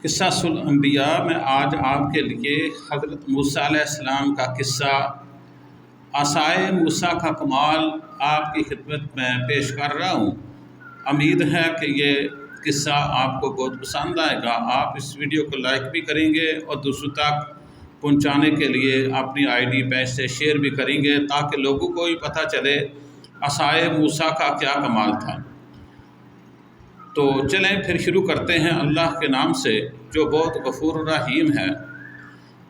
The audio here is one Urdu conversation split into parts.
قصہ الانبیاء میں آج آپ کے لیے حضرت موسیٰ علیہ السلام کا قصہ عصائے موسیٰ کا کمال آپ کی خدمت میں پیش کر رہا ہوں۔ امید ہے کہ یہ قصہ آپ کو بہت پسند آئے گا۔ آپ اس ویڈیو کو لائک بھی کریں گے اور دوسروں تک پہنچانے کے لیے اپنی ID پہ سے شیئر بھی کریں گے تاکہ لوگوں کو بھی پتہ چلے عصائے موسیٰ کا کیا کمال تھا۔ تو چلیں پھر شروع کرتے ہیں اللہ کے نام سے جو بہت غفور رحیم ہے۔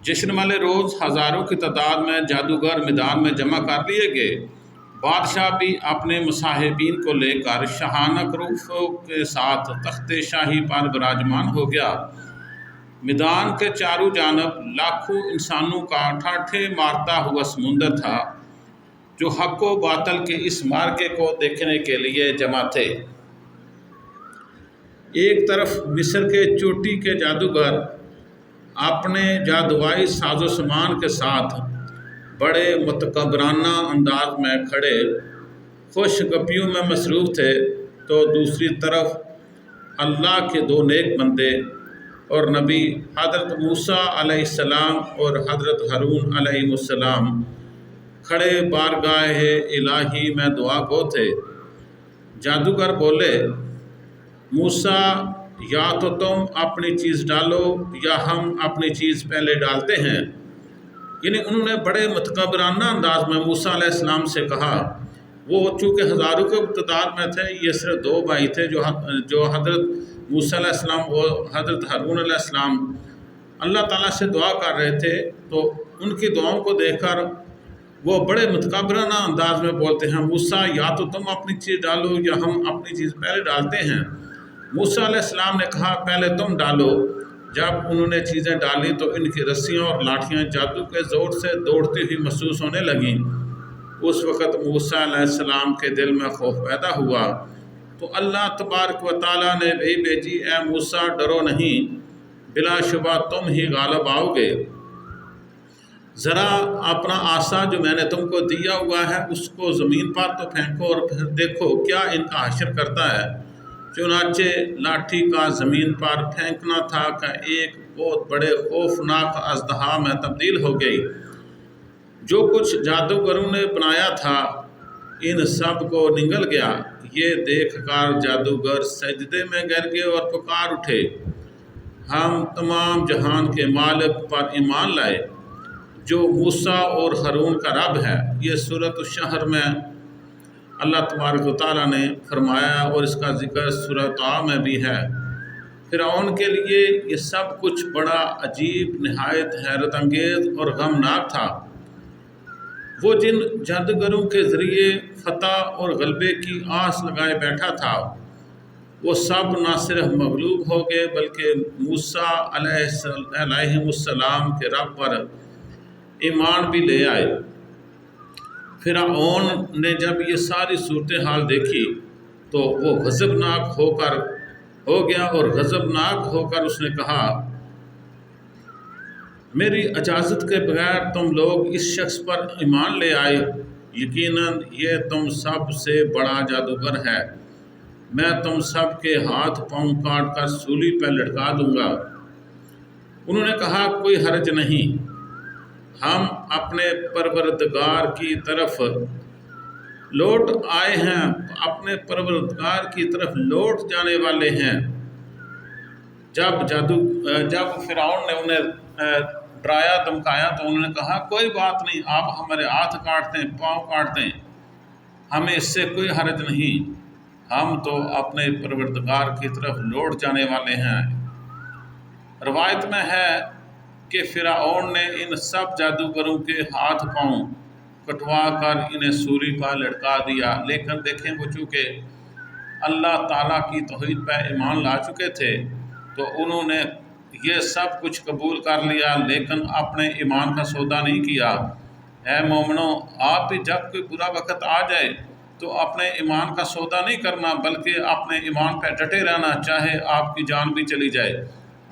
جشن والے روز ہزاروں کی تعداد میں جادوگر میدان میں جمع کر لیے گئے۔ بادشاہ بھی اپنے مصاحبین کو لے کر شاہانہ کروفوں کے ساتھ تخت شاہی پر براجمان ہو گیا۔ میدان کے چاروں جانب لاکھوں انسانوں کا ٹھاٹھے مارتا ہوا سمندر تھا جو حق و باطل کے اس معرکے کو دیکھنے کے لیے جمع تھے۔ ایک طرف مصر کے چوٹی کے جادوگر اپنے جادوائی ساز و سامان کے ساتھ بڑے متکبرانہ انداز میں کھڑے خوش گپیوں میں مصروف تھے، تو دوسری طرف اللہ کے دو نیک بندے اور نبی حضرت موسیٰ علیہ السلام اور حضرت ہارون علیہ السلام کھڑے بارگاہ الہی میں دعا گو تھے۔ جادوگر بولے، موسیٰ یا تو تم اپنی چیز ڈالو یا ہم اپنی چیز پہلے ڈالتے ہیں۔ یعنی انہوں نے بڑے متکبرانہ انداز میں موسیٰ علیہ السلام سے کہا۔ وہ چونکہ ہزاروں کے تعداد میں تھے، یہ صرف دو بھائی تھے جو حضرت موسیٰ علیہ السلام اور حضرت ہارون علیہ السلام اللہ تعالیٰ سے دعا کر رہے تھے، تو ان کی دعاؤں کو دیکھ کر وہ بڑے متکبرانہ انداز میں بولتے ہیں، موسیٰ یا تو تم اپنی چیز ڈالو یا ہم اپنی چیز پہلے ڈالتے ہیں۔ موسیٰ علیہ السلام نے کہا پہلے تم ڈالو۔ جب انہوں نے چیزیں ڈالی تو ان کی رسیاں اور لاٹھیاں جادو کے زور سے دوڑتی ہوئی محسوس ہونے لگیں۔ اس وقت موسیٰ علیہ السلام کے دل میں خوف پیدا ہوا، تو اللہ تبارک و تعالیٰ نے وحی بھیجی، اے موسیٰ ڈرو نہیں، بلا شبہ تم ہی غالب آؤ گے۔ ذرا اپنا عصا جو میں نے تم کو دیا ہوا ہے اس کو زمین پر تو پھینکو اور پھر دیکھو کیا ان کا حشر کرتا ہے۔ چنانچہ لاٹھی کا زمین پر پھینکنا تھا کہ ایک بہت بڑے خوفناک اژدہا میں تبدیل ہو گئی۔ جو کچھ جادوگروں نے بنایا تھا ان سب کو نگل گیا۔ یہ دیکھ کر جادوگر سجدے میں گر گئے اور پکار اٹھے، ہم تمام جہان کے مالک پر ایمان لائے جو موسیٰ اور ہارون کا رب ہے۔ یہ سورۃ الشہر میں اللہ تبارک و تعالیٰ نے فرمایا اور اس کا ذکر سورۃ طٰہٰ میں بھی ہے۔ فرعون کے لیے یہ سب کچھ بڑا عجیب، نہایت حیرت انگیز اور غمناک تھا۔ وہ جن جادوگروں کے ذریعے فتح اور غلبے کی آس لگائے بیٹھا تھا وہ سب نہ صرف مغلوب ہو گئے بلکہ موسیٰ علیہ السلام کے رب پر ایمان بھی لے آئے۔ فرعون نے جب یہ ساری صورتحال دیکھی تو وہ غضبناک ہو گیا اور غضبناک ہو کر اس نے کہا، میری اجازت کے بغیر تم لوگ اس شخص پر ایمان لے آئے، یقیناً یہ تم سب سے بڑا جادوگر ہے، میں تم سب کے ہاتھ پاؤں کاٹ کر سولی پہ لٹکا دوں گا۔ انہوں نے کہا کوئی حرج نہیں، ہم اپنے پروردگار کی طرف لوٹ آئے ہیں، اپنے پروردگار کی طرف لوٹ جانے والے ہیں۔ جب فرعون نے انہیں ڈرایا دھمکایا تو انہوں نے کہا کوئی بات نہیں، آپ ہمارے ہاتھ کاٹ دیں، پاؤں کاٹ دیں، ہمیں اس سے کوئی حرج نہیں، ہم تو اپنے پروردگار کی طرف لوٹ جانے والے ہیں۔ روایت میں ہے کہ فرعون نے ان سب جادوگروں کے ہاتھ پاؤں کٹوا کر انہیں سولی پر لٹکا دیا، لیکن دیکھیں وہ چونکہ اللہ تعالیٰ کی توحید پہ ایمان لا چکے تھے تو انہوں نے یہ سب کچھ قبول کر لیا لیکن اپنے ایمان کا سودا نہیں کیا۔ اے مومنو، آپ بھی جب کوئی برا وقت آ جائے تو اپنے ایمان کا سودا نہیں کرنا بلکہ اپنے ایمان پہ ڈٹے رہنا، چاہے آپ کی جان بھی چلی جائے۔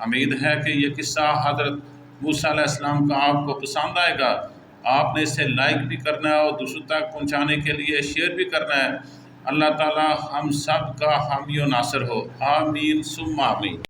امید ہے کہ یہ قصہ حضرت موسیٰ علیہ السلام کا آپ کو پسند آئے گا۔ آپ نے اسے لائک بھی کرنا ہے اور دوسروں تک پہنچانے کے لیے شیئر بھی کرنا ہے۔ اللہ تعالیٰ ہم سب کا حامی و ناصر ہو، آمین ثم آمین۔